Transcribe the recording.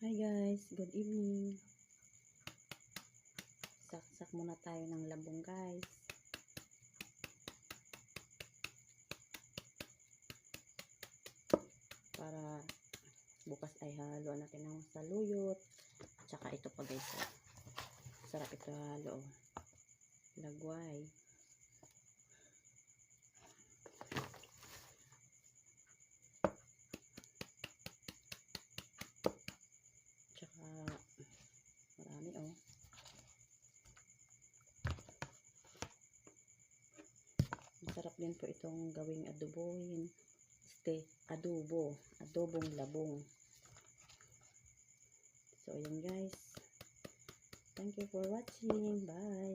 Hi guys, good evening. Saksak muna tayo ng labong guys. Para bukas ay halo natin ng saluyot. At saka ito pa guys. Sarap ito halo. Lagway. Tsaka marami oh. Masarap din po itong gawing adobohin. Adobong labong. So ayan guys. Thank you for watching. Bye.